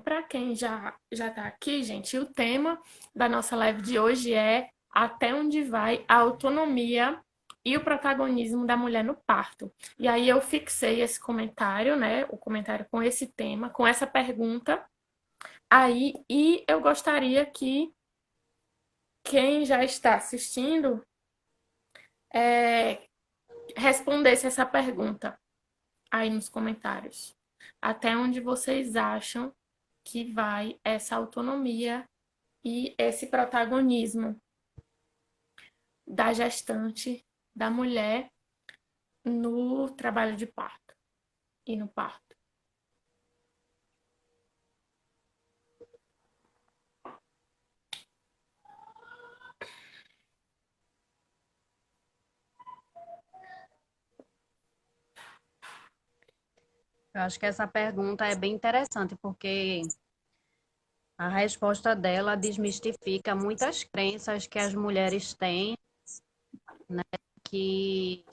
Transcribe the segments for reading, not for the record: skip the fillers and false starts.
para quem já está aqui, gente, o tema da nossa live de hoje é até onde vai a autonomia e o protagonismo da mulher no parto. E aí eu fixei esse comentário, né? O comentário com esse tema, com essa pergunta aí, e eu gostaria que quem já está assistindo respondesse essa pergunta aí nos comentários. Até onde vocês acham que vai essa autonomia e esse protagonismo da gestante, da mulher, no trabalho de parto e no parto? Eu acho que essa pergunta é bem interessante, porque a resposta dela desmistifica muitas crenças que as mulheres têm, que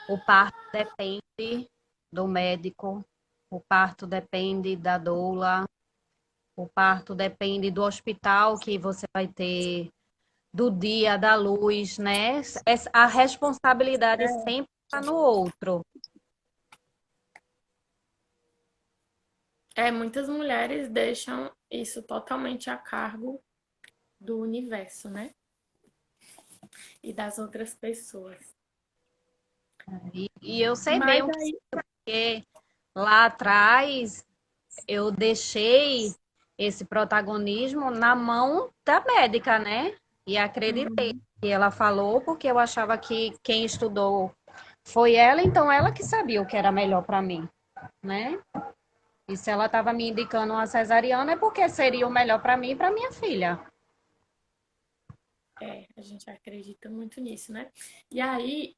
o parto depende do médico, o parto depende da doula, o parto depende do hospital que você vai ter, do dia, da luz, né? A responsabilidade sempre está no outro. Muitas mulheres deixam isso totalmente a cargo do universo, né? E das outras pessoas. E eu sei bem Mas o que aí, porque lá atrás eu deixei esse protagonismo na mão da médica, né? E acreditei que ela falou, porque eu achava que quem estudou foi ela, então ela que sabia o que era melhor para mim, né? E se ela estava me indicando uma cesariana é porque seria o melhor para mim e para minha filha. a gente acredita muito nisso, né? E aí,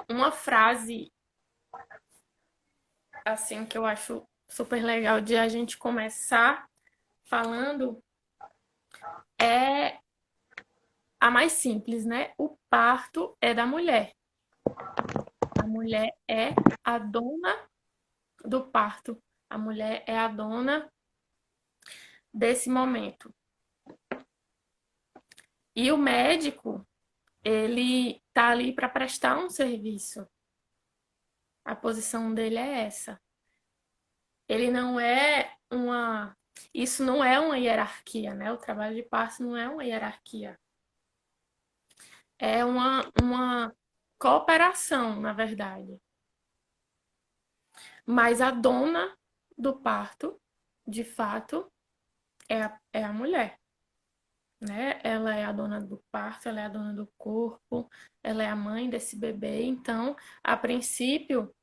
uma frase, assim, que eu acho super legal de a gente começar falando é a mais simples, né? O parto é da mulher. A mulher é a dona do parto. A mulher é a dona desse momento. E o médico, ele tá ali para prestar um serviço. A posição dele é essa. Ele não é uma. Isso não é uma hierarquia, né? O trabalho de parto não é uma hierarquia. É uma cooperação, na verdade. Mas a dona do parto, de fato, é a mulher, né? Ela é a dona do parto, ela é a dona do corpo, ela é a mãe desse bebê. Então, a princípio,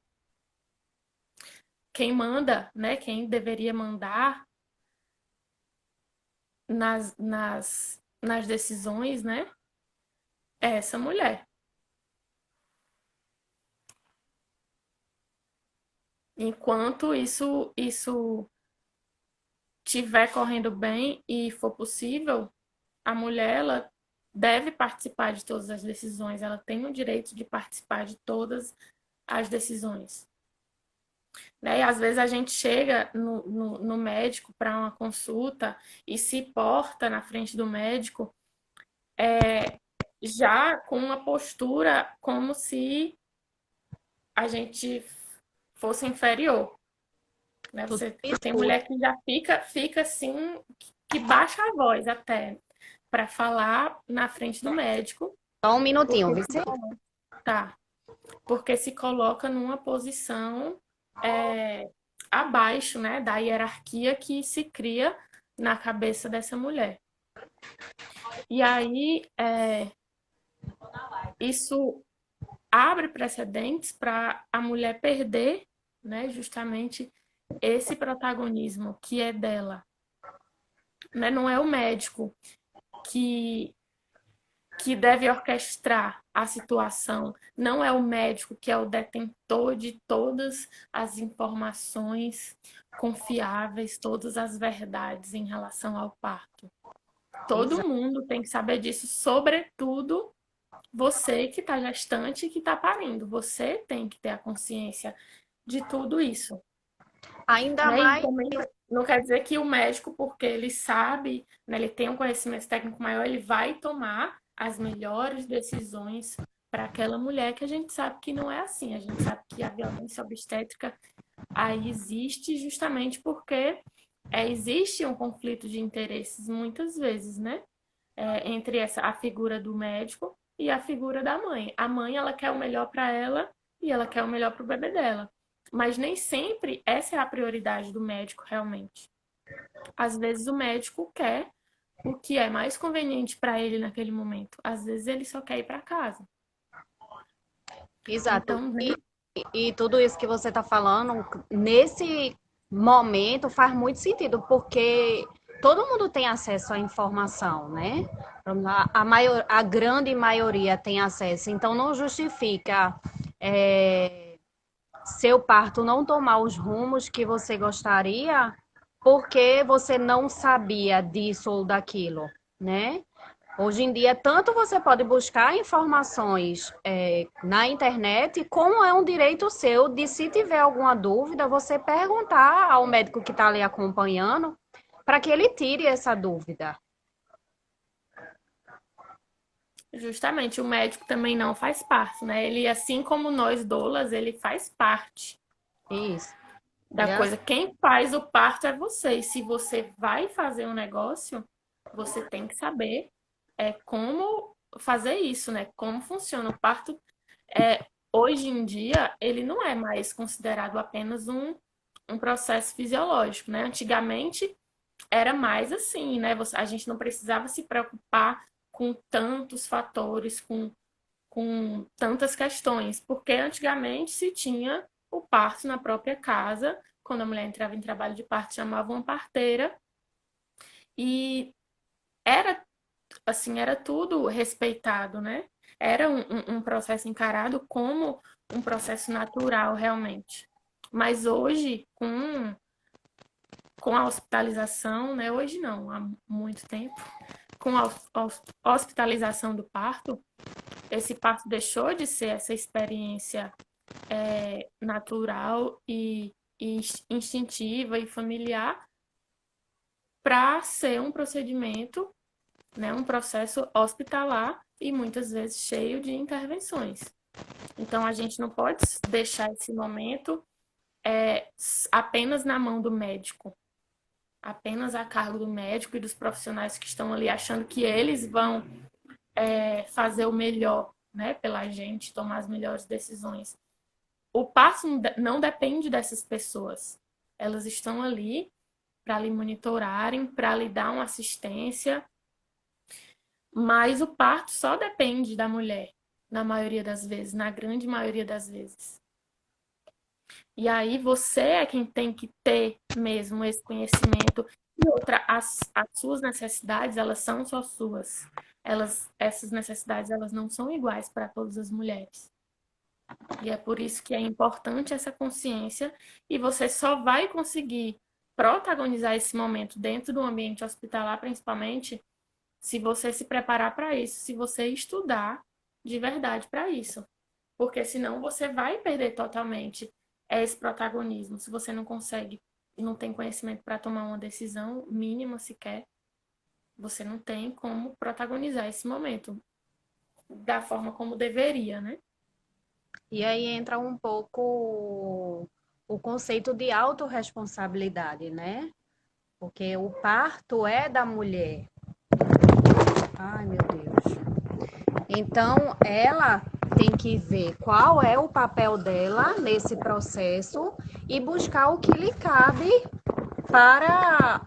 quem manda, né? Quem deveria mandar nas decisões, né? É essa mulher. Enquanto isso estiver correndo bem e for possível, a mulher ela deve participar de todas as decisões, ela tem o direito de participar de todas as decisões. Né? E às vezes a gente chega no médico para uma consulta e se porta na frente do médico já com uma postura como se a gente fosse inferior. Né? Tudo Você tem escuro. mulher que já fica assim, que baixa a voz até para falar na frente do médico, Só um minutinho, porque viu? tá, porque se coloca numa posição abaixo, né, da hierarquia que se cria na cabeça dessa mulher. E aí isso abre precedentes para a mulher perder, né, justamente esse protagonismo que é dela. Né? Não é o médico que que deve orquestrar a situação. Não é o médico que é o detentor de todas as informações confiáveis, todas as verdades em relação ao parto. Todo Exato. mundo tem que saber disso, sobretudo você que está gestante e que está parindo. Você tem que ter a consciência de tudo isso. Ainda Né? E mais. também não quer dizer que o médico, porque ele sabe, né, ele tem um conhecimento técnico maior, ele vai tomar as melhores decisões para aquela mulher, que a gente sabe que não é assim. A gente sabe que a violência obstétrica aí existe justamente porque existe um conflito de interesses muitas vezes, né? Entre a figura do médico e a figura da mãe. A mãe, ela quer o melhor para ela e ela quer o melhor para o bebê dela. Mas nem sempre essa é a prioridade do médico, realmente. Às vezes o médico quer o que é mais conveniente para ele naquele momento. Às vezes ele só quer ir para casa. Exato. Então, E tudo isso que você está falando, nesse momento, faz muito sentido, porque todo mundo tem acesso à informação, né? A grande maioria tem acesso, então não justifica seu parto não tomar os rumos que você gostaria, porque você não sabia disso ou daquilo, né? Hoje em dia, tanto você pode buscar informações na internet, como é um direito seu de, se tiver alguma dúvida, você perguntar ao médico que está ali acompanhando, para que ele tire essa dúvida. justamente o médico também não faz parte, né? Ele, assim como nós doulas, ele faz parte Isso. da É assim. coisa. Quem faz o parto é você. E se você vai fazer um negócio, você tem que saber como fazer isso, né? Como funciona o parto. Hoje em dia, ele não é mais considerado apenas um processo fisiológico, né? Antigamente era mais assim, né? A gente não precisava se preocupar com tantos fatores, com tantas questões, porque antigamente se tinha o parto na própria casa, quando a mulher entrava em trabalho de parto, chamava uma parteira, e era assim, era tudo respeitado, né? Era um processo encarado como um processo natural, realmente. Mas hoje, com a hospitalização, né? Hoje não, há muito tempo, com a hospitalização do parto, esse parto deixou de ser essa experiência natural e instintiva e familiar para ser um procedimento, né, um processo hospitalar e muitas vezes cheio de intervenções. Então a gente não pode deixar esse momento apenas na mão do médico, apenas a cargo do médico e dos profissionais que estão ali achando que eles vão fazer o melhor, né, pela gente, tomar as melhores decisões. O parto não depende dessas pessoas. Elas estão ali para lhe monitorarem, para lhe dar uma assistência, mas o parto só depende da mulher, na maioria das vezes, na grande maioria das vezes. E aí você é quem tem que ter mesmo esse conhecimento. E outra, as suas necessidades, elas são só suas. Essas necessidades, elas não são iguais para todas as mulheres. E é por isso que é importante essa consciência e você só vai conseguir protagonizar esse momento dentro do ambiente hospitalar, principalmente, se você se preparar para isso, se você estudar de verdade para isso. Porque senão você vai perder totalmente esse protagonismo. Se você não consegue, não tem conhecimento para tomar uma decisão mínima sequer, você não tem como protagonizar esse momento da forma como deveria, né? E aí entra um pouco o conceito de autorresponsabilidade, né? Porque o parto é da mulher. Ai, meu Deus. Então, ela tem que ver qual é o papel dela nesse processo e buscar o que lhe cabe para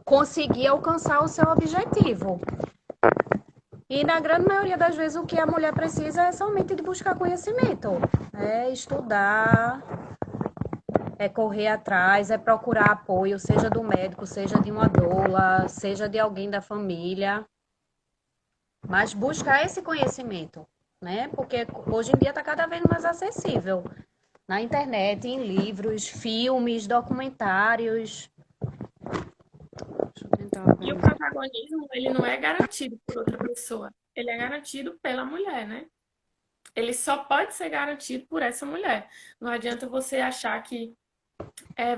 conseguir alcançar o seu objetivo. E na grande maioria das vezes o que a mulher precisa é somente de buscar conhecimento, é estudar, é correr atrás, é procurar apoio, seja do médico, seja de uma doula, seja de alguém da família, mas buscar esse conhecimento, né? Porque hoje em dia está cada vez mais acessível na internet, em livros, filmes, documentários. Deixa eu tentar E o organizar. protagonismo, ele não é garantido por outra pessoa. Ele é garantido pela mulher, né? Ele só pode ser garantido por essa mulher. Não adianta você achar que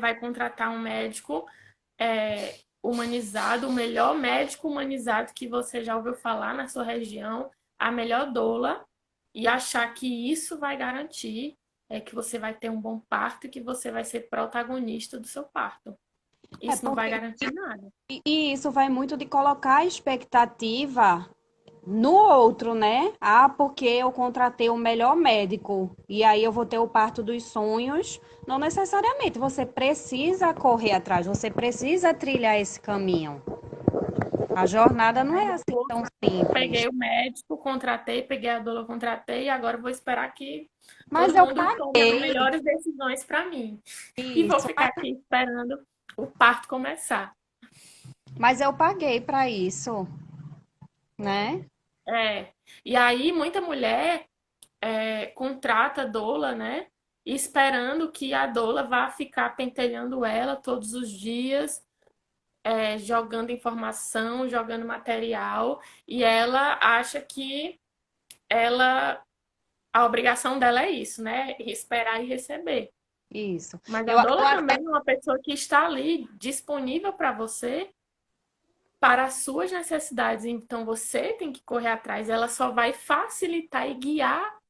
vai contratar um médico humanizado, o melhor médico humanizado que você já ouviu falar na sua região, a melhor doula, e achar que isso vai garantir que você vai ter um bom parto e que você vai ser protagonista do seu parto. É Isso não vai porque garantir nada. e isso vai muito de colocar a expectativa no outro, né? Ah, porque eu contratei o melhor médico e aí eu vou ter o parto dos sonhos. Não necessariamente, você precisa correr atrás, você precisa trilhar esse caminho. A jornada não Aí é assim depois tão simples. peguei o médico, contratei, peguei a doula, contratei, e agora vou esperar que Mas todo eu mundo tome as paguei melhores decisões para mim. E vou isso, ficar aqui esperando o parto começar. mas eu paguei para isso, né? É. E aí, muita mulher contrata a doula, né? Esperando que a doula vá ficar pentelhando ela todos os dias, jogando informação, jogando material, e ela acha que ela a obrigação dela é isso, né? Esperar e receber. Isso. Mas a Eu doula até também é uma pessoa que está ali disponível para você para as suas necessidades. Então você tem que correr atrás. Ela só vai facilitar e guiar.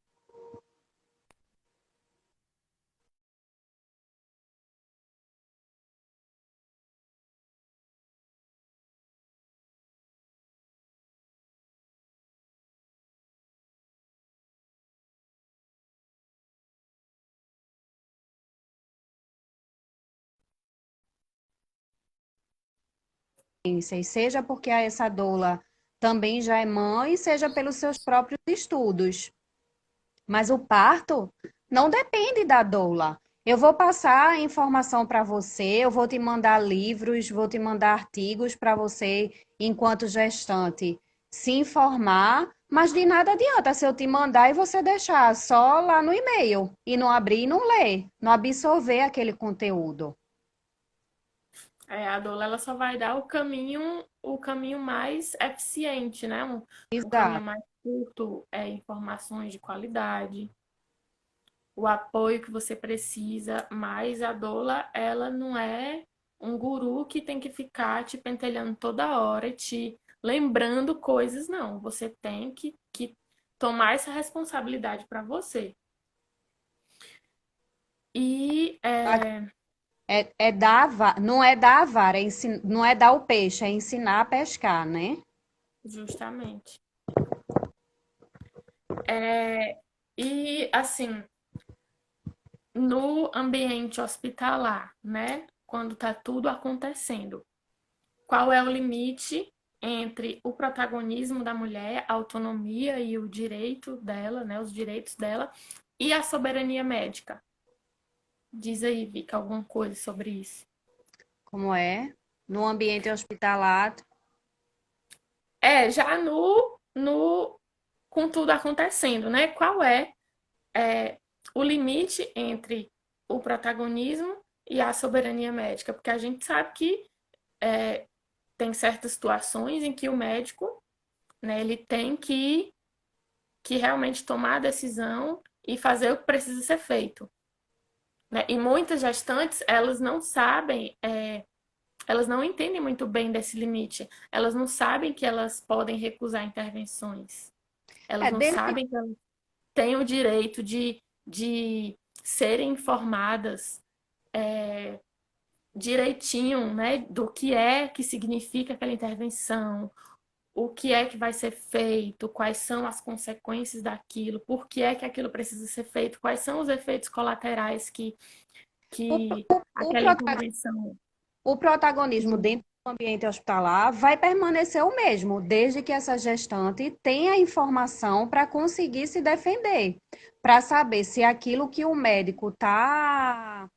experiências, seja porque essa doula também já é mãe, seja pelos seus próprios estudos. Mas o parto não depende da doula. Eu vou passar a informação para você, eu vou te mandar livros, vou te mandar artigos para você, enquanto gestante, se informar, mas de nada adianta se eu te mandar e você deixar só lá no e-mail e não abrir e não ler, não absorver aquele conteúdo. A doula ela só vai dar o caminho mais eficiente, né? Um caminho Exato. mais curto, informações de qualidade, o apoio que você precisa, mas a doula, ela não é um guru que tem que ficar te pentelhando toda hora e te lembrando coisas, não. Você tem que tomar essa responsabilidade para você. E, É dar, não é dar a vara, não é dar o peixe, é ensinar a pescar, né? justamente. E, assim, no ambiente hospitalar, né? Quando tá tudo acontecendo, qual é o limite entre o protagonismo da mulher, a autonomia e o direito dela, né, os direitos dela, e a soberania médica? Diz aí, Vika, alguma coisa sobre isso. Como é? No ambiente hospitalar, Já no com tudo acontecendo, né? Qual é o limite entre o protagonismo e a soberania médica? Porque a gente sabe que tem certas situações em que o médico, né, ele tem que realmente tomar a decisão e fazer o que precisa ser feito. Né? E muitas gestantes, elas não sabem, elas não entendem muito bem desse limite. Elas não sabem que elas podem recusar intervenções. Elas não desde sabem que elas têm o direito de serem informadas direitinho, né, do que significa aquela intervenção, o que é que vai ser feito, quais são as consequências daquilo, por que é que aquilo precisa ser feito, quais são os efeitos colaterais o, que o, aquela intervenção. o protagonismo dentro do ambiente hospitalar vai permanecer o mesmo, desde que essa gestante tenha informação para conseguir se defender, para saber se aquilo que o médico está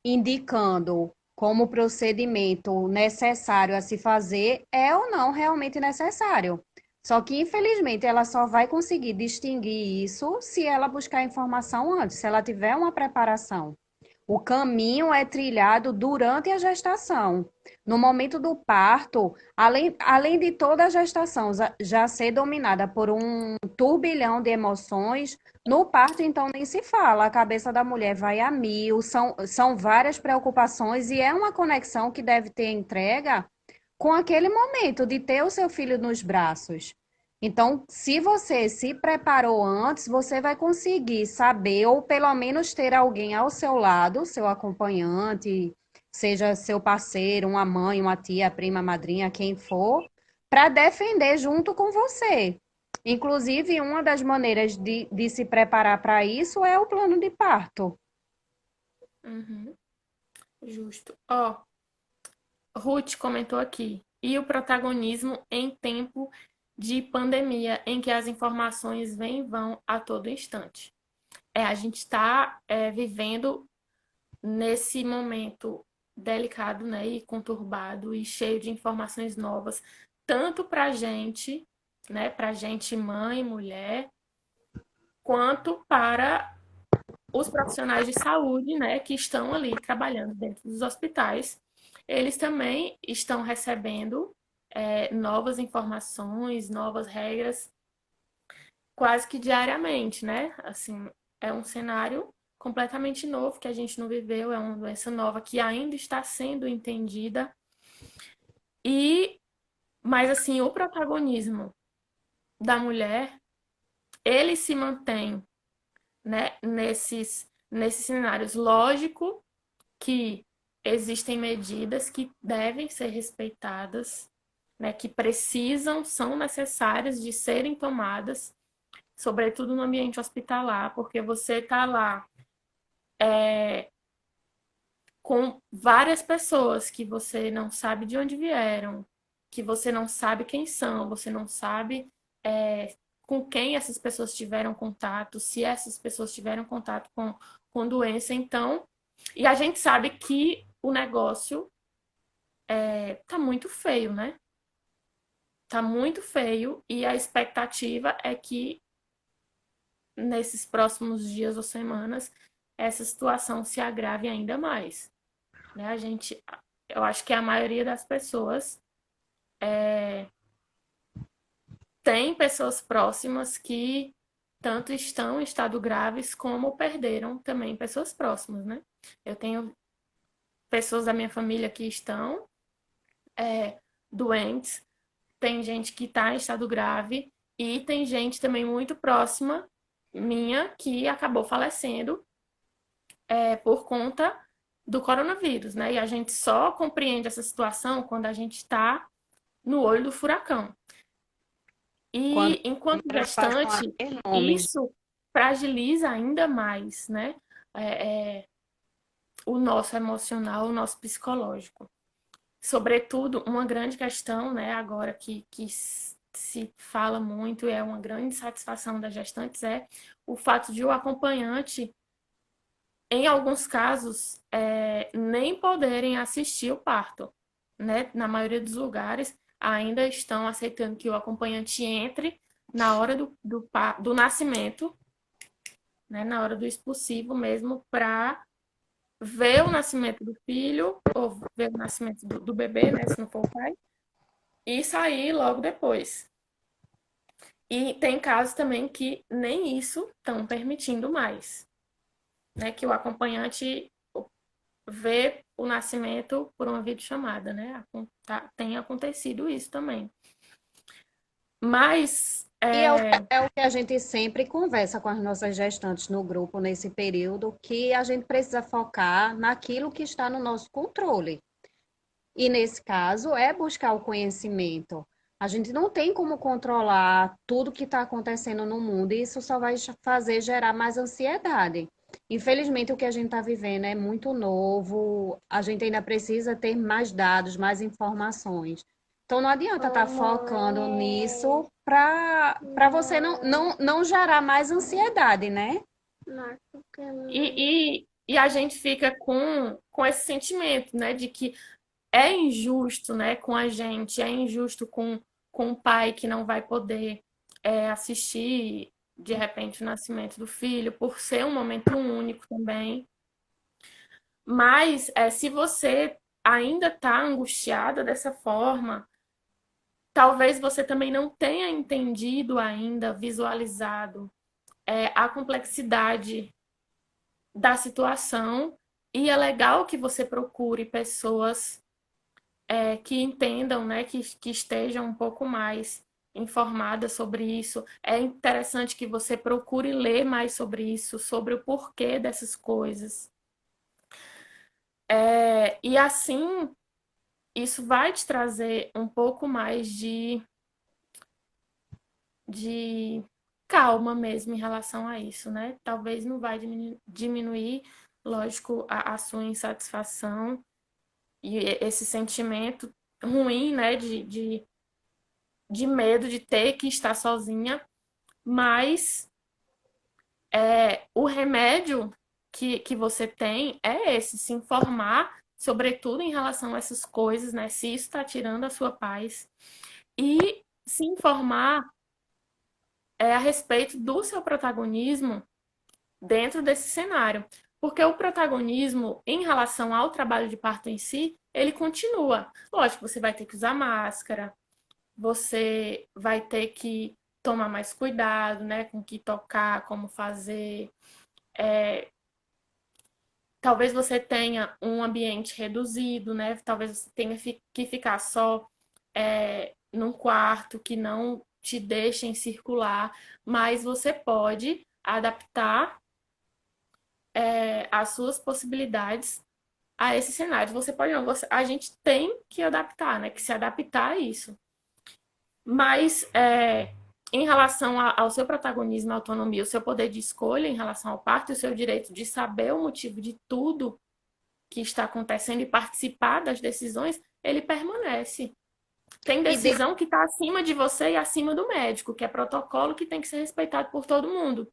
indicando como procedimento necessário a se fazer é ou não realmente necessário. Só que, infelizmente, ela só vai conseguir distinguir isso se ela buscar informação antes, se ela tiver uma preparação. O caminho é trilhado durante a gestação. No momento do parto, além de toda a gestação já ser dominada por um turbilhão de emoções, no parto, então, nem se fala. A cabeça da mulher vai a mil, são várias preocupações e é uma conexão que deve ter entrega com aquele momento de ter o seu filho nos braços. Então, se você se preparou antes, você vai conseguir saber, ou pelo menos ter alguém ao seu lado, seu acompanhante, seja seu parceiro, uma mãe, uma tia, prima, madrinha, quem for, para defender junto com você. Inclusive, uma das maneiras de se preparar para isso é o plano de parto. Uhum, justo. Ó, Ruth comentou aqui. E o protagonismo em tempo de pandemia, em que as informações vêm e vão a todo instante. A gente está vivendo nesse momento delicado, né, e conturbado e cheio de informações novas, tanto para a gente, né, para gente mãe, mulher, quanto para os profissionais de saúde, né, que estão ali trabalhando dentro dos hospitais. Eles também estão recebendo novas informações, novas regras, quase que diariamente, né? Assim, é um cenário completamente novo que a gente não viveu, é uma doença nova que ainda está sendo entendida. E, mas assim, o protagonismo da mulher, ele se mantém, né, nesses cenários. Lógico que existem medidas que devem ser respeitadas, né, que precisam, são necessárias de serem tomadas, sobretudo no ambiente hospitalar, porque você está lá com várias pessoas que você não sabe de onde vieram, que você não sabe quem são, você não sabe com quem essas pessoas tiveram contato, se essas pessoas tiveram contato com doença, então. E a gente sabe que o negócio tá muito feio, né? Tá muito feio e a expectativa é que nesses próximos dias ou semanas essa situação se agrave ainda mais, né? Eu acho que a maioria das pessoas tem pessoas próximas que tanto estão em estado graves como perderam também pessoas próximas, né? Eu tenho pessoas da minha família que estão doentes, tem gente que está em estado grave e tem gente também muito próxima minha que acabou falecendo por conta do coronavírus, né? E a gente só compreende essa situação quando a gente está no olho do furacão. Quando E as enquanto números passam a gestante, ter nome. isso fragiliza ainda mais, né? É, é, o nosso emocional, o nosso psicológico. Sobretudo, uma grande questão, né, agora que se fala muito, é uma grande satisfação das gestantes, é o fato de o acompanhante, em alguns casos, nem poderem assistir o parto, né? Na maioria dos lugares, ainda estão aceitando que o acompanhante entre na hora do nascimento, né? Na hora do expulsivo mesmo, para ver o nascimento do filho, ou ver o nascimento do bebê, né? Se não for o pai, e sair logo depois. E tem casos também que nem isso estão permitindo mais, né? Que o acompanhante ver o nascimento por uma videochamada, né? Tem acontecido isso também. Mas, E é o que a gente sempre conversa com as nossas gestantes no grupo nesse período, que a gente precisa focar naquilo que está no nosso controle. E nesse caso é buscar o conhecimento. A gente não tem como controlar tudo que está acontecendo no mundo, e isso só vai fazer gerar mais ansiedade. Infelizmente, o que a gente está vivendo é muito novo, a gente ainda precisa ter mais dados, mais informações. Então, não adianta estar focando nisso para você não gerar mais ansiedade, né? e a gente fica com esse sentimento, né? De que é injusto, né? Com a gente, é injusto com o pai que não vai poder assistir, de repente, o nascimento do filho, por ser um momento único também. Mas se você ainda está angustiada dessa forma, talvez você também não tenha entendido ainda, visualizado a complexidade da situação, e é legal que você procure pessoas que entendam, né, que estejam um pouco mais informadas sobre isso. É interessante que você procure ler mais sobre isso, sobre o porquê dessas coisas. E assim, isso vai te trazer um pouco mais de calma mesmo em relação a isso, né? Talvez não vai diminuir, lógico, a sua insatisfação e esse sentimento ruim, né, de medo de ter que estar sozinha, mas o remédio que você tem é esse, se informar, sobretudo em relação a essas coisas, né? Se isso está tirando a sua paz, e se informar a respeito do seu protagonismo dentro desse cenário. Porque o protagonismo em relação ao trabalho de parto em si, ele continua. Lógico, você vai ter que usar máscara, você vai ter que tomar mais cuidado, né, com o que tocar, como fazer. Talvez você tenha um ambiente reduzido, né? Talvez você tenha que ficar só num quarto que não te deixem circular, mas você pode adaptar as suas possibilidades a esse cenário. Você pode não, a gente tem que adaptar, né? Que se adaptar a isso. Mas em relação ao seu protagonismo, à autonomia, o seu poder de escolha em relação ao parto e o seu direito de saber o motivo de tudo que está acontecendo e participar das decisões, ele permanece. Tem E, de- decisão que está acima de você e acima do médico, que é protocolo que tem que ser respeitado por todo mundo.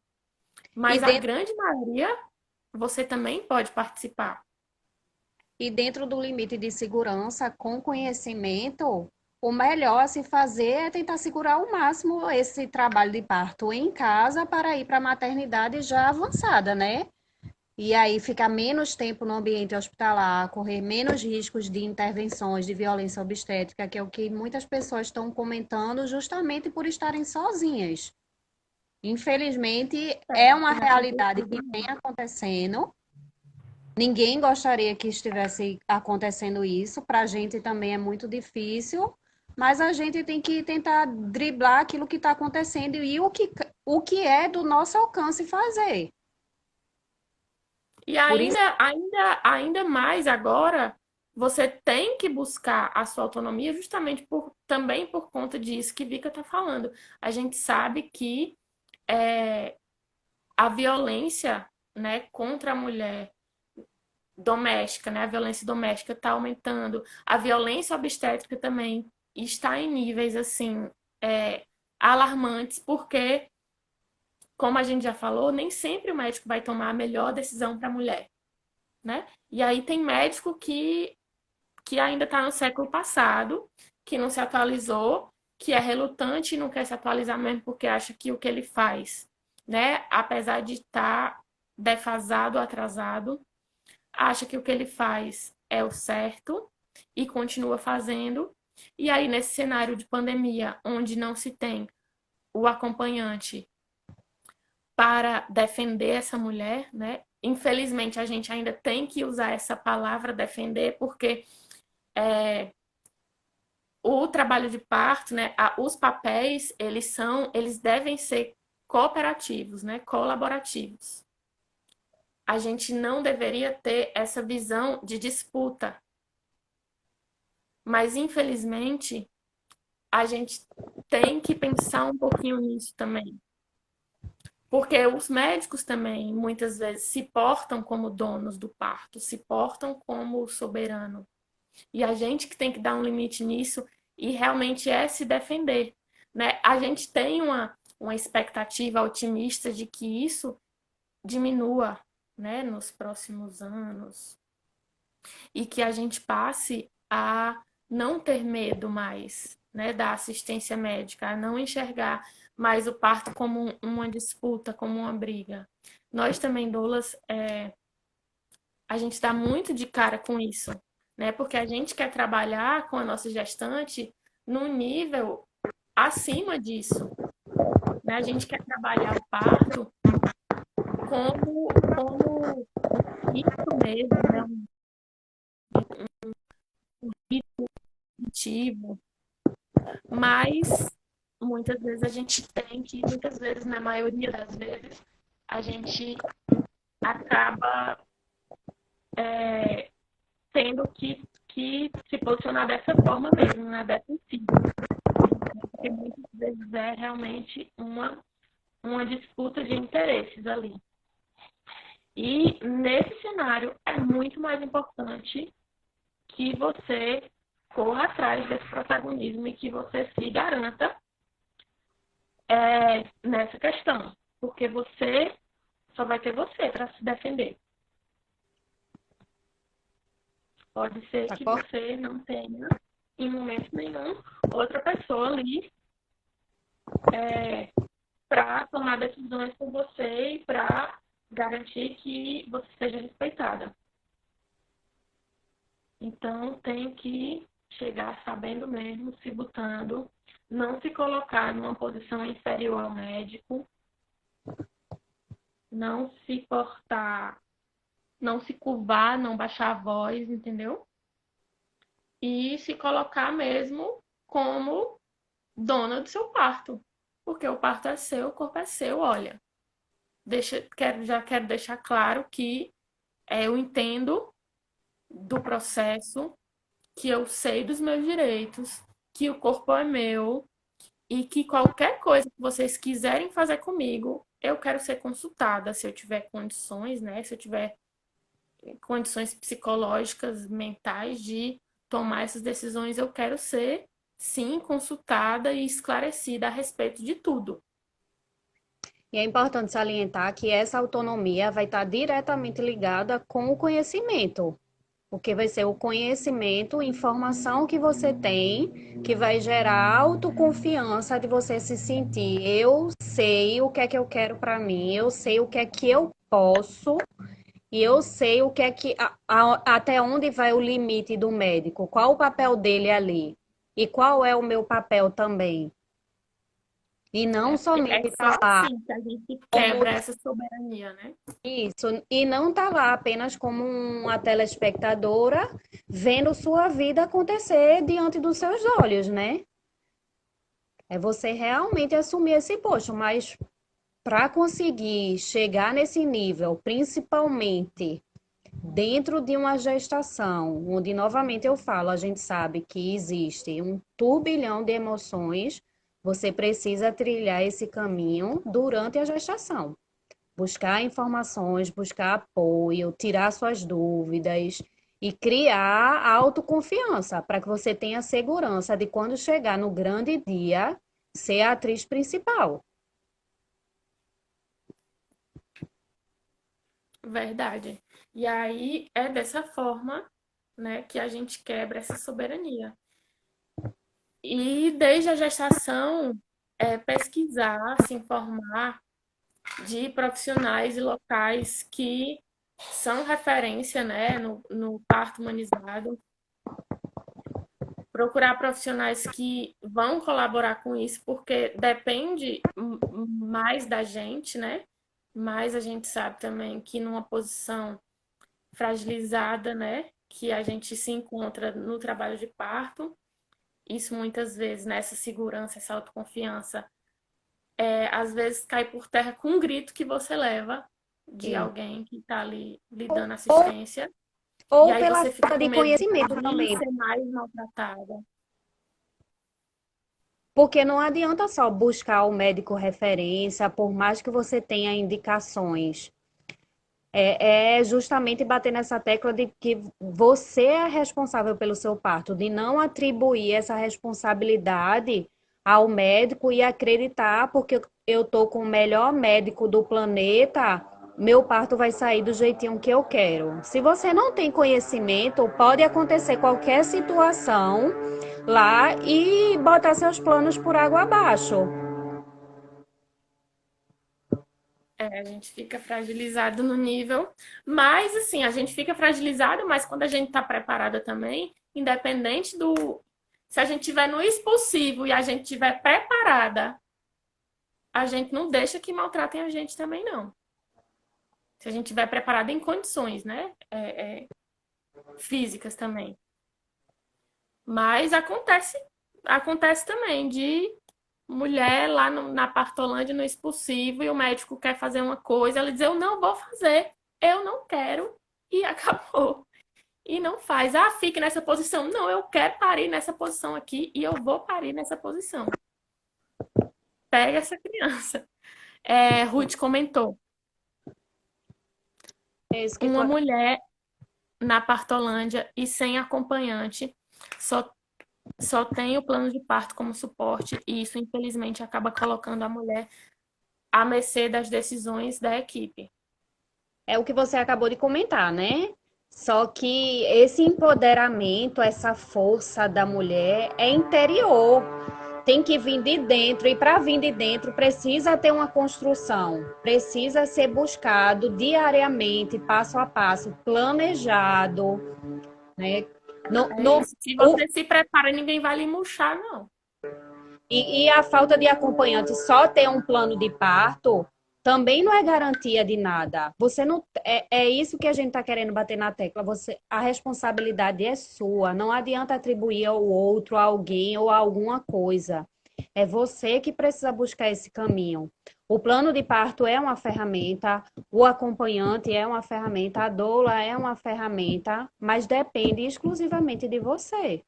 e Mas a dentro grande maioria, você também pode participar. E dentro do limite de segurança, com conhecimento, o melhor a se fazer é tentar segurar ao máximo esse trabalho de parto em casa para ir para a maternidade já avançada, né? E aí ficar menos tempo no ambiente hospitalar, correr menos riscos de intervenções de violência obstétrica, que é o que muitas pessoas estão comentando justamente por estarem sozinhas. Infelizmente, é uma Certo, né? realidade que vem acontecendo. Ninguém gostaria que estivesse acontecendo isso. Para a gente também é muito difícil, mas a gente tem que tentar driblar aquilo que está acontecendo e o que é do nosso alcance fazer. E Por isso, ainda mais agora, você tem que buscar a sua autonomia justamente também por conta disso que Vika está falando. A gente sabe que a violência, né, contra a mulher doméstica, né, a violência doméstica está aumentando, a violência obstétrica também está em níveis assim é, alarmantes, porque, como a gente já falou, nem sempre o médico vai tomar a melhor decisão para a mulher, né? E aí tem médico que ainda está no século passado, que não se atualizou, que é relutante e não quer se atualizar mesmo porque acha que o que ele faz, né, apesar de estar defasado, atrasado, acha que o que ele faz é o certo e continua fazendo. E aí, nesse cenário de pandemia, onde não se tem o acompanhante para defender essa mulher, né? Infelizmente, a gente ainda tem que usar essa palavra defender, porque o trabalho de parto, né, os papéis, eles devem ser cooperativos, né, colaborativos. A gente não deveria ter essa visão de disputa, mas infelizmente a gente tem que pensar um pouquinho nisso também. Porque os médicos também muitas vezes se portam como donos do parto, se portam como soberano. E a gente que tem que dar um limite nisso e realmente é se defender, né? A gente tem uma expectativa otimista de que isso diminua, né, nos próximos anos e que a gente passe a não ter medo mais, né, da assistência médica, a não enxergar mais o parto como uma disputa, como uma briga. Nós também, doulas, a gente dá muito de cara com isso, né? Porque a gente quer trabalhar com a nossa gestante num nível acima disso, né? A gente quer trabalhar o parto como isso mesmo, né? Um ritmo, mas muitas vezes a gente tem que, muitas vezes, na maioria das vezes, a gente acaba tendo que se posicionar dessa forma mesmo, né? Defensiva. Porque muitas vezes é realmente uma disputa de interesses ali. E nesse cenário é muito mais importante que você corra atrás desse protagonismo e que você se garanta nessa questão. Porque você só vai ter você para se defender. Pode ser Tá que correto? você não tenha, em momento nenhum, outra pessoa ali para tomar decisões por você e para garantir que você seja respeitada. Então, tem que chegar sabendo mesmo, se botando, não se colocar numa posição inferior ao médico, não se portar, não se curvar, não baixar a voz, entendeu? E se colocar mesmo como dona do seu parto. Porque o parto é seu, o corpo é seu, olha. Já quero deixar claro que eu entendo do processo, que eu sei dos meus direitos, que o corpo é meu e que qualquer coisa que vocês quiserem fazer comigo, eu quero ser consultada se eu tiver condições, né? Se eu tiver condições psicológicas, mentais de tomar essas decisões, eu quero ser, sim, consultada e esclarecida a respeito de tudo. E é importante salientar que essa autonomia vai estar diretamente ligada com o conhecimento, porque vai ser o conhecimento, informação que você tem, que vai gerar autoconfiança de você se sentir. Eu sei o que é que eu quero para mim, eu sei o que é que eu posso e eu sei o que é que até onde vai o limite do médico, qual o papel dele ali e qual é o meu papel também. E não É somente só estar lá assim que a gente como quebra essa soberania, né? isso, e não estar lá apenas como uma telespectadora vendo sua vida acontecer diante dos seus olhos, né? É você realmente assumir esse posto, mas para conseguir chegar nesse nível, principalmente dentro de uma gestação, onde novamente eu falo, a gente sabe que existe um turbilhão de emoções, você precisa trilhar esse caminho durante a gestação. Buscar informações, buscar apoio, tirar suas dúvidas e criar autoconfiança para que você tenha segurança de quando chegar no grande dia ser a atriz principal. Verdade. E aí é dessa forma, né, que a gente quebra essa soberania. E desde a gestação, pesquisar, se informar de profissionais e locais que são referência, né, no parto humanizado. Procurar profissionais que vão colaborar com isso, porque depende mais da gente, né? Mas a gente sabe também que numa posição fragilizada, né, que a gente se encontra no trabalho de parto, isso muitas vezes, nessa segurança, essa autoconfiança, às vezes cai por terra com um grito que você leva de E, alguém que está ali lhe dando ou, assistência, e ou aí pela você fica falta com de medo de conhecimento agir e também. ser mais maltratada. Porque não adianta só buscar o médico referência, por mais que você tenha indicações. É justamente bater nessa tecla de que você é responsável pelo seu parto, de não atribuir essa responsabilidade ao médico e acreditar, porque eu tô com o melhor médico do planeta, meu parto vai sair do jeitinho que eu quero. Se você não tem conhecimento, pode acontecer qualquer situação lá e botar seus planos por água abaixo. A gente fica fragilizado no nível, mas assim, a gente fica fragilizado, mas quando a gente tá preparada também, independente do. Se a gente tiver no expulsivo e a gente tiver preparada, a gente não deixa que maltratem a gente também, não. Se a gente tiver preparada em condições, né? Físicas também. Mas acontece também de mulher lá na Partolândia, no expulsivo, e o médico quer fazer uma coisa, ela diz, eu não vou fazer, eu não quero, e acabou. E não faz. Ah, fique nessa posição. Não, eu quero parir nessa posição aqui e eu vou parir nessa posição. Pega essa criança. Ruth comentou. É isso que tu Uma mulher na Partolândia e sem acompanhante só, só tem o plano de parto como suporte e isso, infelizmente, acaba colocando a mulher à mercê das decisões da equipe. É o que você acabou de comentar, né? Só que esse empoderamento, essa força da mulher é interior, tem que vir de dentro, e para vir de dentro precisa ter uma construção, precisa ser buscado diariamente, passo a passo, planejado, né? No, É no, isso. Se o, você se prepara, ninguém vai lhe murchar, não. e a falta de acompanhante, só ter um plano de parto, também não é garantia de nada. Você não é isso que a gente está querendo bater na tecla. A responsabilidade é sua. Não adianta atribuir ao outro, a alguém ou a alguma coisa. É você que precisa buscar esse caminho. O plano de parto é uma ferramenta, o acompanhante é uma ferramenta, a doula é uma ferramenta, mas depende exclusivamente de você.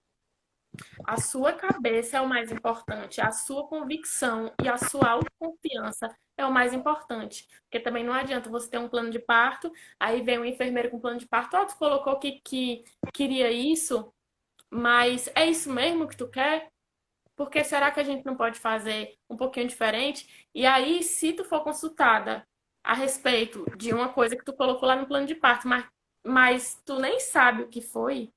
A sua cabeça é o mais importante, a sua convicção e a sua autoconfiança é o mais importante. Porque também não adianta você ter um plano de parto, aí vem um enfermeiro com plano de parto, tu colocou que queria isso, mas é isso mesmo que tu quer? Porque será que a gente não pode fazer um pouquinho diferente? E aí, se tu for consultada a respeito de uma coisa que tu colocou lá no plano de parto, mas tu nem sabe o que foi,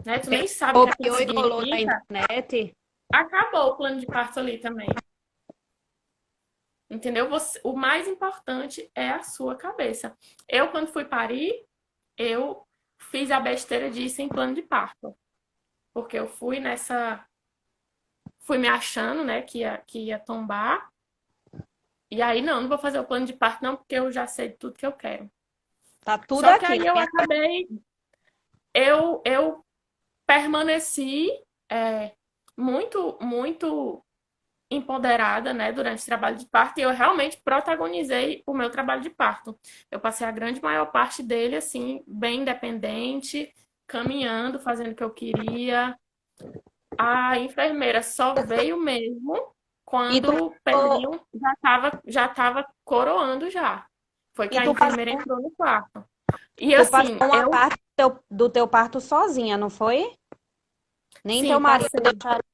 né? Tu nem sabe o que aquilo Copiou e colou na significa, internet. acabou o plano de parto ali também. Entendeu? O mais importante é a sua cabeça. Eu, quando fui parir, eu fiz a besteira de ir sem plano de parto. Porque eu fui nessa. Fui me achando, né, que ia tombar. E aí, não vou fazer o plano de parto, não, porque eu já sei tudo que eu quero. Tá tudo Só que aqui aí na eu minha acabei. Eu permaneci muito, muito empoderada, né, durante o trabalho de parto, e eu realmente protagonizei o meu trabalho de parto. Eu passei a grande maior parte dele, assim, bem independente, caminhando, fazendo o que eu queria. A enfermeira só veio mesmo E quando tu, o Pedrinho já tava coroando já. Foi que e a tu enfermeira passou, entrou no quarto. E tu assim, passou uma eu parte do teu parto sozinha, não foi? Nem teu sim, marido passei, deixaria.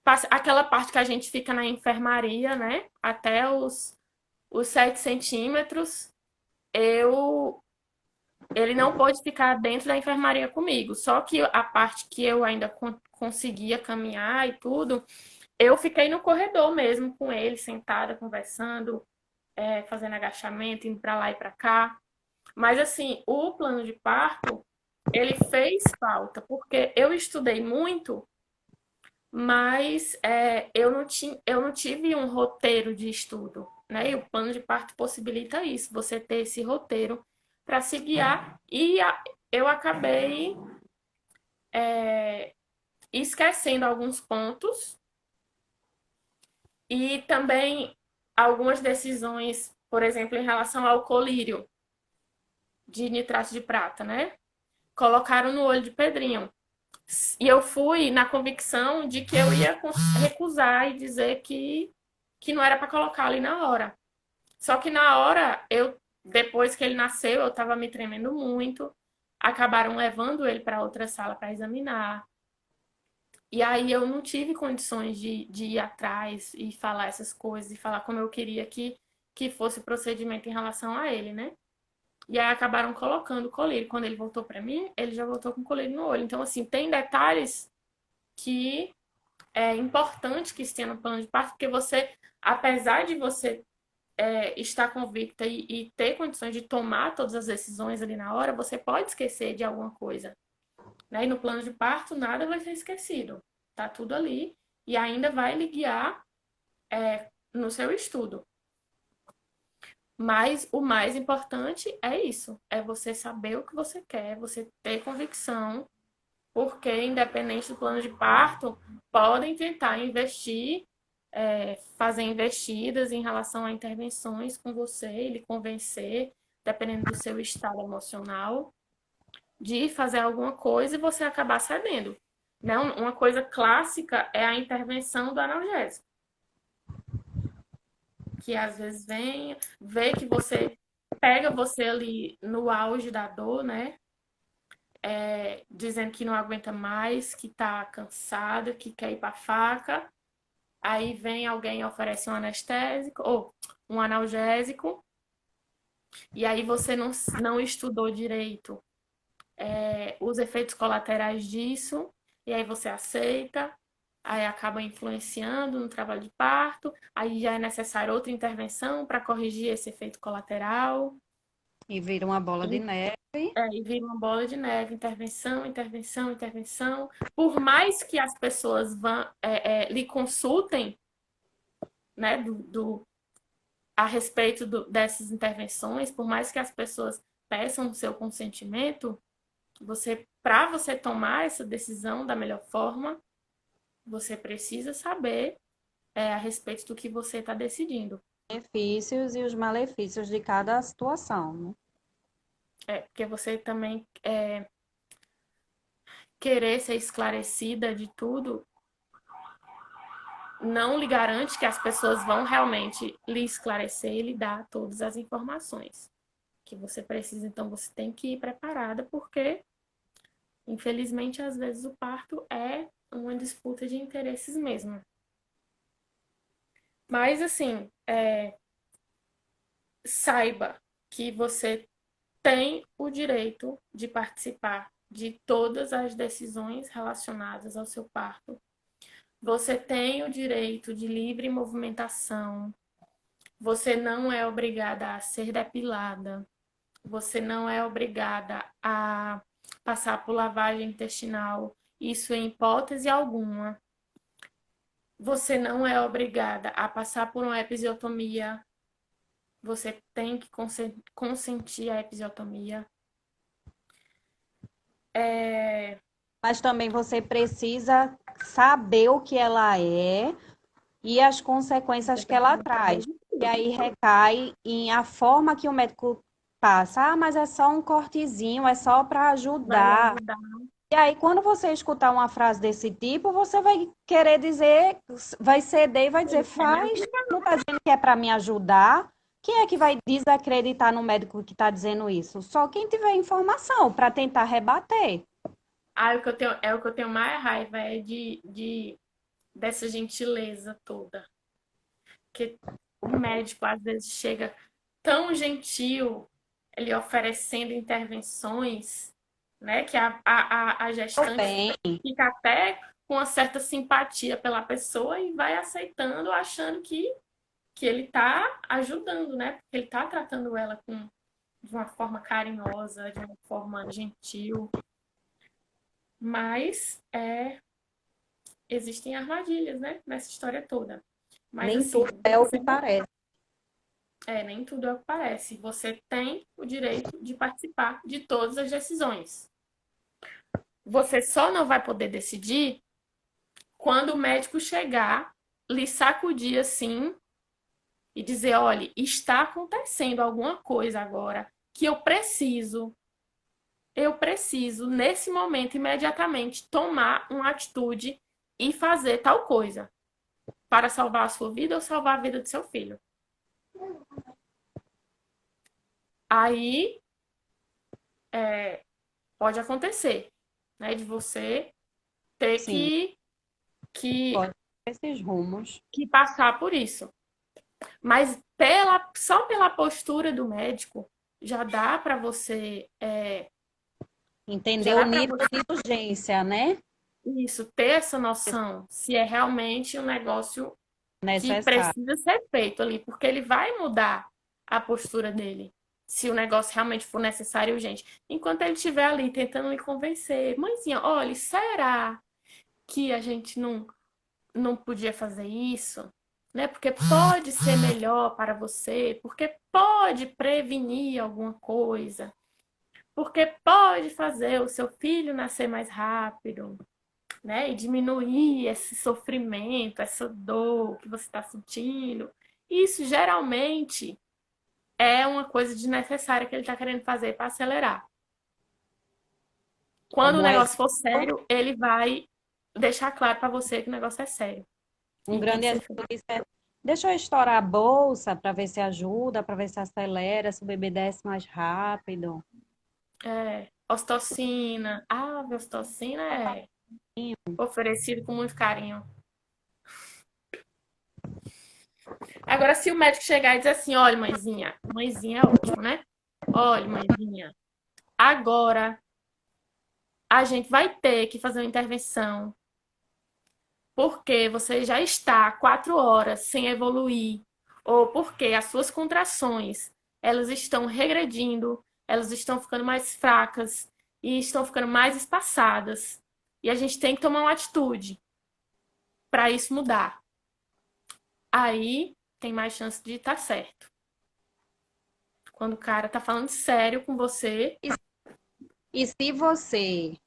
passei aquela parte que a gente fica na enfermaria, né? Até os 7 centímetros, eu ele não pôde ficar dentro da enfermaria comigo. Só que a parte que eu ainda conseguia caminhar e tudo, eu fiquei no corredor mesmo com ele, sentada, conversando, fazendo agachamento, indo para lá e para cá. Mas assim, o plano de parto, ele fez falta, porque eu estudei muito, mas eu não tive um roteiro de estudo, né? E o plano de parto possibilita isso, você ter esse roteiro para se guiar. Eu acabei esquecendo alguns pontos e também algumas decisões, por exemplo, em relação ao colírio de nitrato de prata, né? Colocaram no olho de Pedrinho. E eu fui na convicção de que eu ia recusar e dizer que não era para colocar ali na hora. Só que na hora, depois que ele nasceu, eu estava me tremendo muito. Acabaram levando ele para outra sala para examinar. E aí eu não tive condições de ir atrás e falar essas coisas, e falar como eu queria que fosse o procedimento em relação a ele, né? E aí acabaram colocando o colírio. Quando ele voltou para mim, ele já voltou com o colírio no olho. Então, assim, tem detalhes que é importante que esteja no plano de parto, porque você, apesar de você estar convicta e ter condições de tomar todas as decisões ali na hora, você pode esquecer de alguma coisa, né? E no plano de parto, nada vai ser esquecido. Tá tudo ali e ainda vai lhe guiar no seu estudo. Mas o mais importante é isso, é você saber o que você quer, você ter convicção, porque independente do plano de parto, podem tentar investir, fazer investidas em relação a intervenções com você, ele convencer, dependendo do seu estado emocional, de fazer alguma coisa e você acabar cedendo. Né? Uma coisa clássica é a intervenção do analgésico, que às vezes vem, vê que você pega você ali no auge da dor, né? Dizendo que não aguenta mais, que tá cansada, que quer ir pra faca. Aí vem alguém e oferece um anestésico ou um analgésico, e aí você não estudou direito os efeitos colaterais disso, e aí você aceita, aí acaba influenciando no trabalho de parto, aí já é necessário outra intervenção para corrigir esse efeito colateral. E vira uma bola de E, neve. e vira uma bola de neve, intervenção, intervenção, intervenção. Por mais que as pessoas lhe consultem, né, a respeito dessas intervenções, por mais que as pessoas peçam o seu consentimento, para você tomar essa decisão da melhor forma, você precisa saber a respeito do que você está decidindo. Benefícios e os malefícios de cada situação, né? Porque você também querer ser esclarecida de tudo não lhe garante que as pessoas vão realmente lhe esclarecer e lhe dar todas as informações que você precisa. Então, você tem que ir preparada, porque, infelizmente, às vezes o parto é uma disputa de interesses mesmo. Mas, assim, saiba que você tem o direito de participar de todas as decisões relacionadas ao seu parto. Você tem o direito de livre movimentação. Você não é obrigada a ser depilada. Você não é obrigada a passar por lavagem intestinal. Isso em hipótese alguma. Você não é obrigada a passar por uma episiotomia. Você tem que consentir a episiotomia. Mas também você precisa saber o que ela é e as consequências que ela traz. E aí recai em a forma que o médico passa. Ah, mas é só um cortezinho, é só para Vai ajudar. ajudar. E aí, quando você escutar uma frase desse tipo, você vai querer dizer, vai ceder e vai dizer, faz, não está dizendo que é para me ajudar. Quem é que vai desacreditar no médico que está dizendo isso? Só quem tiver informação para tentar rebater. O que eu tenho mais raiva dessa gentileza toda. Que o médico às vezes chega tão gentil, ele oferecendo intervenções, né? Que a gestante Bem, fica até com uma certa simpatia pela pessoa e vai aceitando, achando que ele está ajudando, né? Porque ele está tratando ela de uma forma carinhosa, de uma forma gentil. Mas existem armadilhas, né? Nessa história toda. Mas nem assim, tudo é o que parece. nem tudo é o que parece. Você tem o direito de participar de todas as decisões. Você só não vai poder decidir quando o médico chegar, lhe sacudir assim e dizer: olha, está acontecendo alguma coisa agora que nesse momento, imediatamente, tomar uma atitude e fazer tal coisa para salvar a sua vida ou salvar a vida do seu filho. Aí pode acontecer, né? De você ter Sim, que, pode ter esses rumos. que passar por isso. Mas só pela postura do médico já dá para você já Entender o dá para nível de urgência, né? isso ter essa noção se é realmente um negócio que necessário. precisa ser feito ali, porque ele vai mudar a postura dele, se o negócio realmente for necessário e urgente. Enquanto ele estiver ali tentando lhe convencer, mãezinha, olha, será que a gente não podia fazer isso? Né? Porque pode ser melhor para você, porque pode prevenir alguma coisa, porque pode fazer o seu filho nascer mais rápido, né? E diminuir esse sofrimento, essa dor que você está sentindo. Isso geralmente é uma coisa desnecessária que ele está querendo fazer para acelerar. Quando o Como negócio for exemplo, sério, ele vai deixar claro para você que o negócio é sério um e tem grande que ser feito. exemplo disso é, deixa eu estourar a bolsa para ver se ajuda, para ver se acelera, se o bebê desce mais rápido. É, ostocina. Ah, a ostocina é oferecido com muito carinho. Agora, se o médico chegar e dizer assim, olha, mãezinha é ótimo, né? Olha, mãezinha, agora a gente vai ter que fazer uma intervenção porque você já está 4 horas sem evoluir, ou porque as suas contrações elas estão regredindo, elas estão ficando mais fracas e estão ficando mais espaçadas. E a gente tem que tomar uma atitude para isso mudar. Aí tem mais chance de estar certo. Quando o cara tá falando sério com você, E se você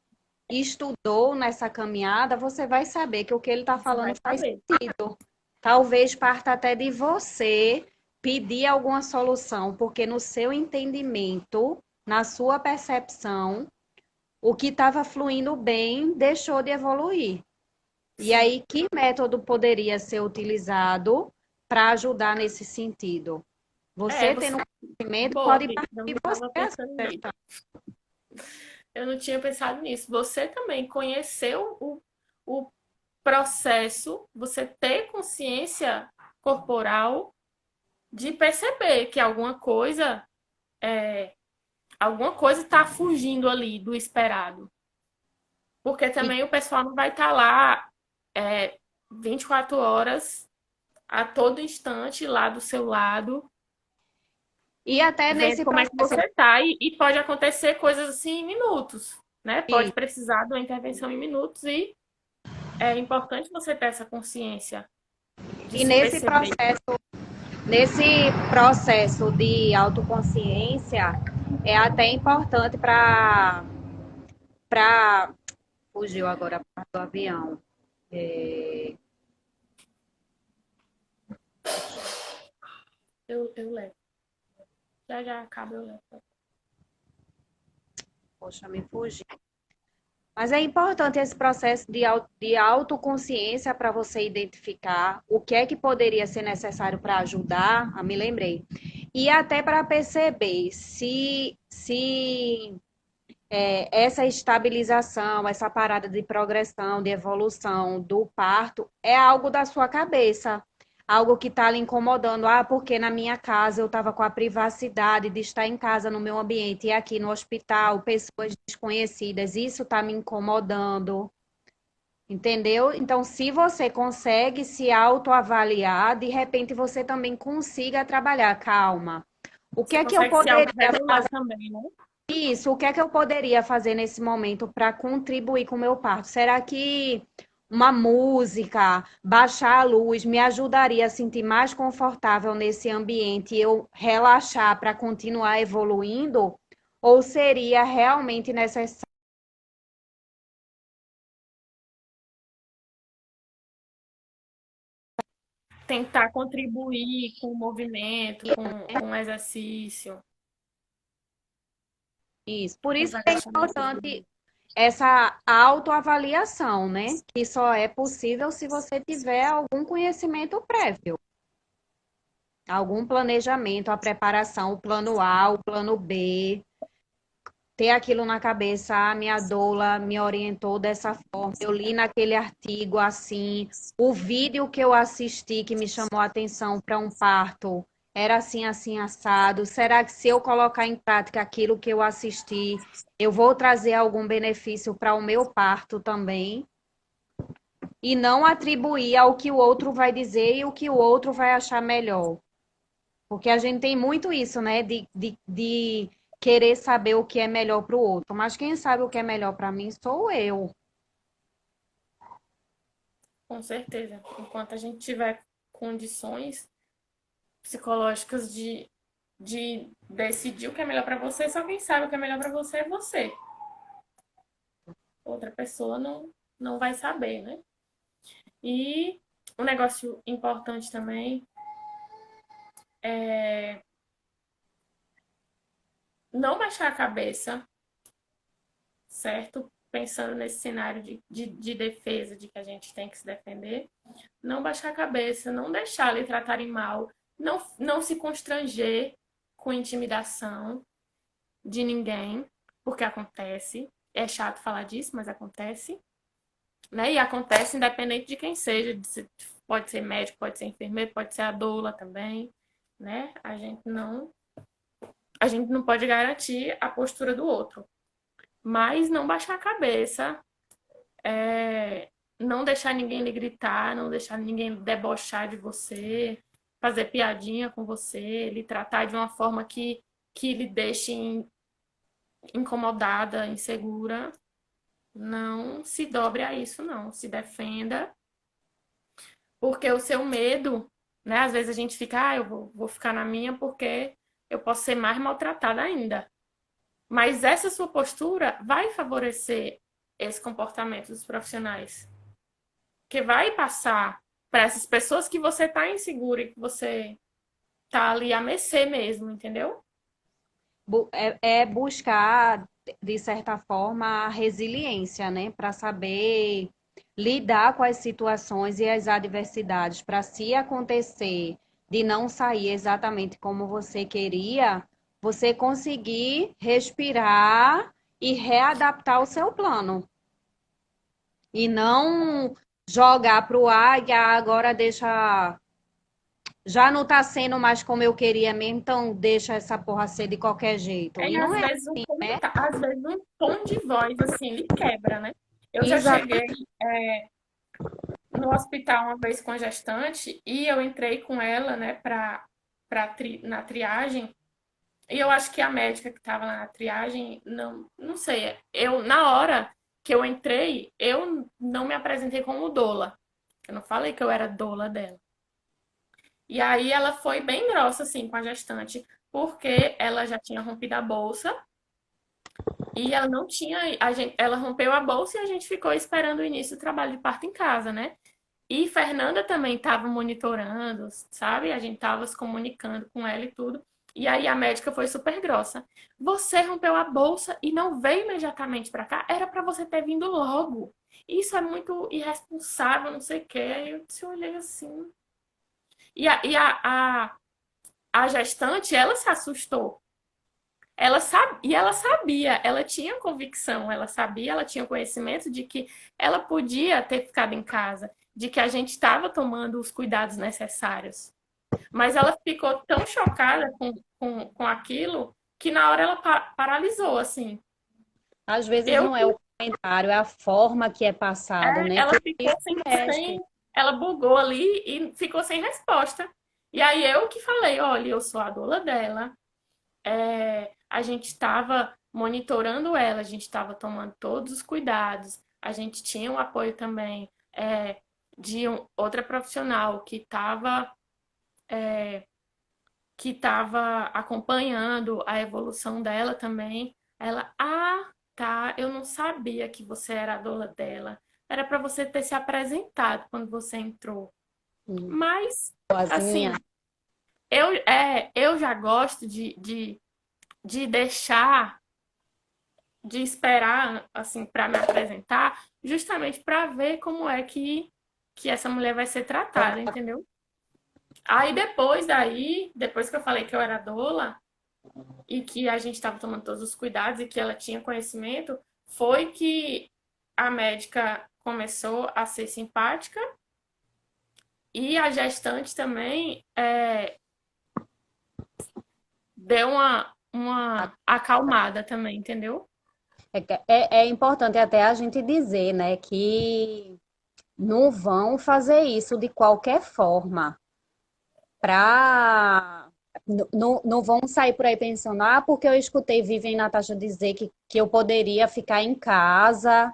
estudou nessa caminhada, você vai saber que o que ele está você falando vai faz saber. sentido. Talvez parta até de você pedir alguma solução, porque no seu entendimento, na sua percepção, o que estava fluindo bem deixou de evoluir. E Sim. aí, que método poderia ser utilizado para ajudar nesse sentido? É, Você tendo você. conhecimento, Boa, pode Vitor. partir Eu de não você estava essa pensando nisso. questão. Eu não tinha pensado nisso. Você também conheceu o processo, você ter consciência corporal de perceber que alguma coisa está fugindo ali do esperado. Porque E, também o pessoal não vai estar lá 24 horas a todo instante lá do seu lado, e até vendo nesse como é que processo, você tá. E pode acontecer coisas assim em minutos, né? e, Pode precisar de uma intervenção em minutos e é importante você ter essa consciência de e se perceber. nesse processo de autoconsciência, é até importante para fugiu agora a parte do avião. É, Eu levo. Já já acaba, eu levo. poxa, me fugiu. Mas é importante esse processo de autoconsciência para você identificar o que é que poderia ser necessário para ajudar, me lembrei. E até para perceber se essa estabilização, essa parada de progressão, de evolução do parto é algo da sua cabeça, algo que está lhe incomodando. Ah, porque na minha casa eu estava com a privacidade de estar em casa, no meu ambiente, e aqui no hospital, pessoas desconhecidas, isso está me incomodando. Entendeu? Então, se você consegue se autoavaliar, de repente você também consiga trabalhar. Calma. O que Você é que eu consegue se poderia autorregular também, né? isso, o que é que eu poderia fazer nesse momento para contribuir com o meu parto? Será que uma música, baixar a luz, me ajudaria a sentir mais confortável nesse ambiente e eu relaxar para continuar evoluindo? Ou seria realmente necessário? Tentar contribuir com o movimento, com o exercício, Isso. Por com os isso que é agachamentos. importante essa autoavaliação, né? Que só é possível se você tiver algum conhecimento prévio. Algum planejamento, a preparação, o plano A, o plano B, ter aquilo na cabeça, a minha doula me orientou dessa forma, eu li naquele artigo assim, o vídeo que eu assisti que me chamou a atenção para um parto era assim, assim, assado. Será que se eu colocar em prática aquilo que eu assisti, eu vou trazer algum benefício para o meu parto também? e não atribuir ao que o outro vai dizer e o que o outro vai achar melhor. Porque a gente tem muito isso, né? De querer saber o que é melhor para o outro. Mas quem sabe o que é melhor para mim sou eu. Com certeza. Enquanto a gente tiver condições psicológicas de decidir o que é melhor para você, só quem sabe o que é melhor para você é você. Outra pessoa não vai saber, né? E um negócio importante também é não baixar a cabeça, certo? Pensando nesse cenário de defesa, de que a gente tem que se defender, não baixar a cabeça, não deixar lhe tratarem mal, não se constranger com intimidação de ninguém, porque acontece. É chato falar disso, mas acontece. Né? E acontece independente de quem seja, pode ser médico, pode ser enfermeiro, pode ser a doula também, né? A gente não pode garantir a postura do outro, mas não baixar a cabeça, não deixar ninguém lhe gritar, não deixar ninguém debochar de você, fazer piadinha com você, lhe tratar de uma forma que lhe deixe incomodada, insegura. Não se dobre a isso, não. Se defenda, porque o seu medo, né? Às vezes a gente fica, eu vou ficar na minha porque eu posso ser mais maltratada ainda. Mas essa sua postura vai favorecer esse comportamento dos profissionais. Que vai passar para essas pessoas que você está inseguro e que você tá ali a mercê mesmo, entendeu? É buscar, de certa forma, a resiliência, né? Para saber lidar com as situações e as adversidades, para se acontecer de não sair exatamente como você queria, você conseguir respirar e readaptar o seu plano. E não jogar para o ar e agora deixa. Já não tá sendo mais como eu queria mesmo, então deixa essa porra ser de qualquer jeito. E E não às é vezes assim, né? às vezes um tom de voz assim lhe quebra, né? Eu já cheguei Exatamente. no hospital uma vez com a gestante e eu entrei com ela, né, na triagem. E eu acho que a médica que estava lá na triagem, não sei, eu na hora que eu entrei, eu não me apresentei como doula. Eu não falei que eu era doula dela. E aí ela foi bem grossa assim com a gestante, porque ela já tinha rompido a bolsa e ela não tinha, ela rompeu a bolsa e a gente ficou esperando o início do trabalho de parto em casa, né? E Fernanda também estava monitorando, sabe? A gente estava se comunicando com ela e tudo. E aí a médica foi super grossa. Você rompeu a bolsa e não veio imediatamente para cá? Era para você ter vindo logo. Isso é muito irresponsável, não sei o quê. Aí eu te olhei assim. E a gestante, ela se assustou. Ela sabia, ela tinha convicção, ela sabia, ela tinha conhecimento de que ela podia ter ficado em casa, de que a gente estava tomando os cuidados necessários. Mas ela ficou tão chocada com aquilo que na hora ela paralisou, assim. Às vezes Eu, não é o comentário, é a forma que é passado, né? ela Tudo ficou isso mexe. ela bugou ali e ficou sem resposta. E aí eu que falei, olha, eu sou a doula dela, a gente estava monitorando ela, a gente estava tomando todos os cuidados, a gente tinha o apoio também de outra profissional que estava acompanhando a evolução dela também. Ela, tá, eu não sabia que você era a doula dela. Era para você ter se apresentado quando você entrou. Mas, assim, Boazinha. eu já gosto de deixar, de esperar, assim, para me apresentar, justamente para ver como é que essa mulher vai ser tratada, entendeu? Aí depois que eu falei que eu era doula e que a gente estava tomando todos os cuidados e que ela tinha conhecimento, foi que a médica começou a ser simpática e a gestante também deu uma acalmada também, entendeu? É importante até a gente dizer, né, que não vão fazer isso de qualquer forma. Pra... Não vão sair por aí pensando, ah, porque eu escutei Vivian e Natasha dizer que eu poderia ficar em casa.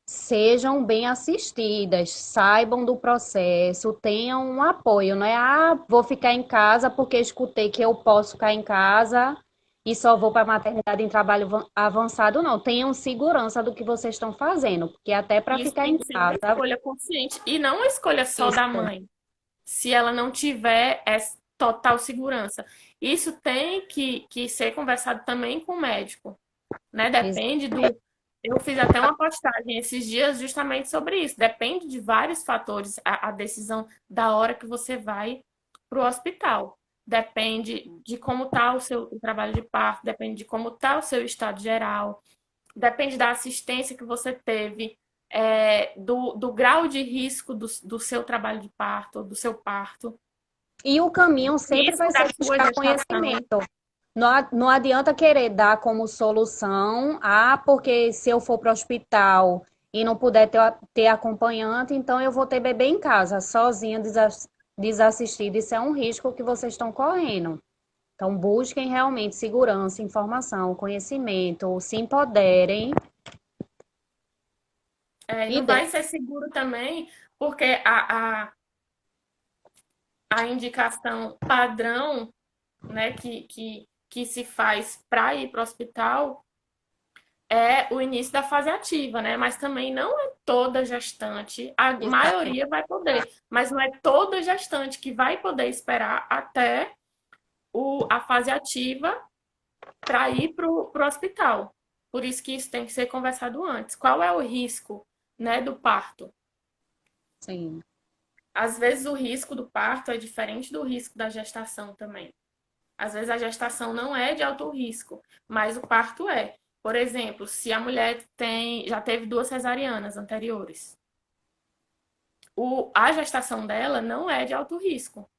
Sejam bem assistidas, saibam do processo, tenham um apoio, não é? Ah, vou ficar em casa porque escutei que eu posso ficar em casa e só vou para a maternidade em trabalho avançado, não. Tenham segurança do que vocês estão fazendo, porque até para Isso ficar tem em que ser uma casa, escolha consciente. E não uma escolha só da isso, mãe, se ela não tiver essa total segurança. Isso tem que ser conversado também com o médico, né? isso, Depende do. Eu fiz até uma postagem esses dias justamente sobre isso. Depende de vários fatores a decisão da hora que você vai para o hospital. Depende de como está o trabalho de parto, depende de como está o seu estado geral, depende da assistência que você teve, do grau de risco do seu trabalho de parto, do seu parto, e o caminho sempre vai risco da ser sua buscar gestação. conhecimento. Não adianta querer dar como solução, ah, porque se eu for para o hospital e não puder ter acompanhante, então eu vou ter bebê em casa, sozinha, desassistida. Isso é um risco que vocês estão correndo. Então, busquem realmente segurança, informação, conhecimento, se empoderem e Não vai ser seguro também, porque a indicação padrão, né, que se faz para ir para o hospital é o início da fase ativa, né? Mas também não é toda gestante, a exato. maioria vai poder, mas não é toda gestante que vai poder esperar até a fase ativa para ir para o hospital. Por isso que isso tem que ser conversado antes. Qual é o risco, né, do parto? Sim, Às vezes o risco do parto é diferente do risco da gestação também. Às vezes a gestação não é de alto risco, mas o parto é. Por exemplo, se a mulher já teve 2 cesarianas anteriores, a gestação dela não é de alto risco,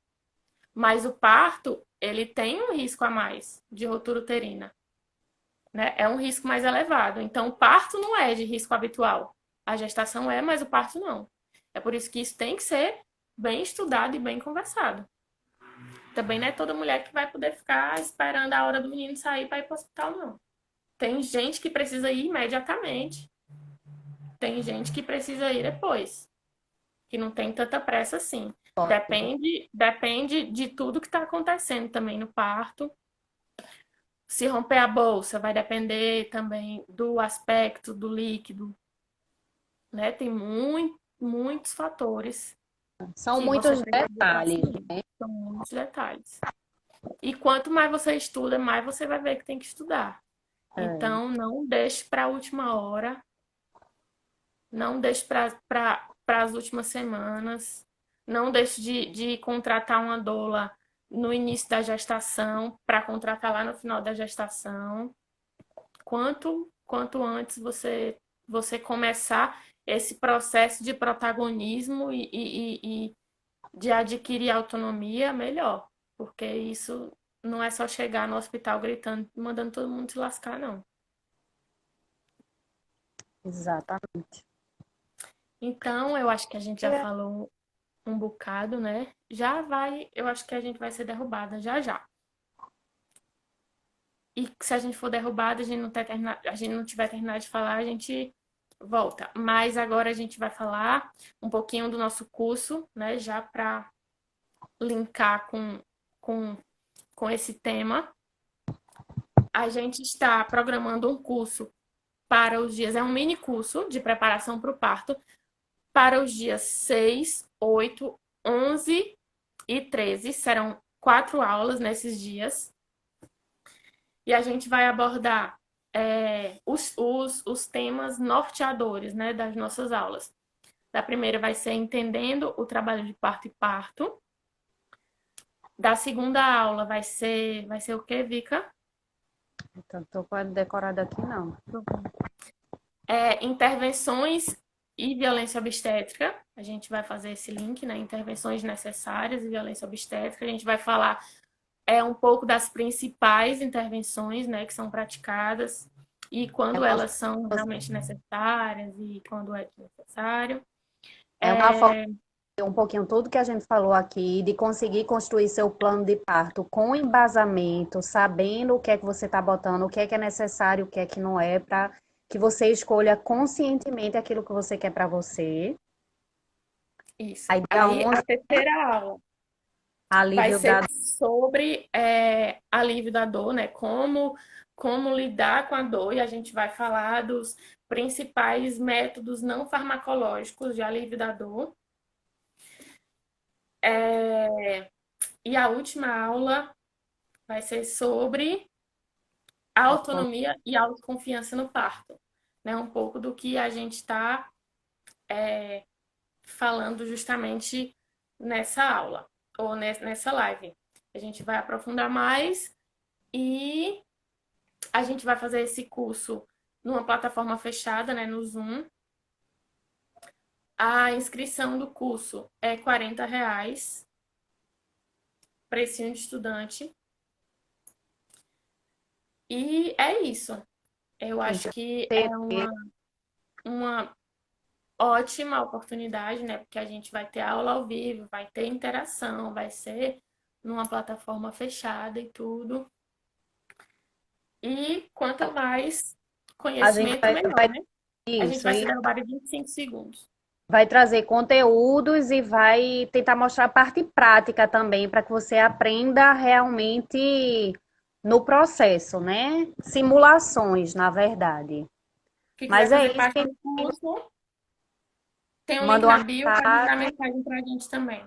mas o parto ele tem um risco a mais de rotura uterina, né? É um risco mais elevado. Então, o parto não é de risco habitual. A gestação é, mas o parto não. É por isso que isso tem que ser bem estudado e bem conversado. Também não é toda mulher que vai poder ficar esperando a hora do menino sair para ir para o hospital, não. Tem gente que precisa ir imediatamente. Tem gente que precisa ir depois. Que não tem tanta pressa assim. pode. Depende de tudo que está acontecendo também no parto. Se romper a bolsa, vai depender também do aspecto do líquido, né? Tem muitos fatores São que você muitos precisa estar detalhes. ciente. São muitos detalhes. E quanto mais você estuda, mais você vai ver que tem que estudar. É. Então, não deixe para a última hora, não deixe para as últimas semanas, não deixe de contratar uma doula no início da gestação para contratar lá no final da gestação. Quanto antes você começar esse processo de protagonismo e de adquirir autonomia, melhor. Porque isso não é só chegar no hospital gritando, mandando todo mundo se lascar, não. Exatamente. Então, eu acho que a gente já falou um bocado, né? Eu acho que a gente vai ser derrubada já já. E se a gente for derrubada, a gente não tiver terminado de falar, a gente volta. Mas agora a gente vai falar um pouquinho do nosso curso, né? Já para linkar com, com esse tema. A gente está programando um curso para os dias, é um mini curso de preparação para o parto, para os dias 6, 8, 11 e 13. Serão 4 aulas nesses dias. E a gente vai abordar os temas norteadores, né, das nossas aulas. Da primeira vai ser entendendo o trabalho de parto e parto. Da segunda aula vai ser o quê, Vika? Então, tô com a decorada aqui, não. Intervenções e violência obstétrica. A gente vai fazer esse link, né? Intervenções necessárias e violência obstétrica. A gente vai falar um pouco das principais intervenções, né, que são praticadas e quando elas são realmente necessárias e quando é desnecessário. É uma forma de um pouquinho tudo que a gente falou aqui, de conseguir construir seu plano de parto com embasamento, sabendo o que é que você está botando, o que é necessário, o que é que não é, para que você escolha conscientemente aquilo que você quer para você. Isso. Aí, dia Aí, 11, a terceira aula vai alívio ser da. sobre alívio da dor, né? Como lidar com a dor, e a gente vai falar dos principais métodos não farmacológicos de alívio da dor. E a última aula vai ser sobre autonomia e autoconfiança no parto, né? Um pouco do que a gente está falando justamente nessa aula, ou nessa live. A gente vai aprofundar mais e a gente vai fazer esse curso numa plataforma fechada, né, no Zoom. A inscrição do curso é R$ 40, precinho de estudante. E é isso. Eu acho Então, que é uma ótima oportunidade, né? Porque a gente vai ter aula ao vivo, vai ter interação, vai ser numa plataforma fechada e tudo. E quanto mais a gente conhecimento, vai, melhor, vai né? A gente isso, vai se e derrubar em 25 segundos. vai trazer conteúdos e vai tentar mostrar a parte prática também, para que você aprenda realmente no processo, né? Simulações, na verdade. Quem quiser Mas é fazer isso, parte do curso, tem um link manda uma na bio para mensagem. mandar mensagem para a gente também.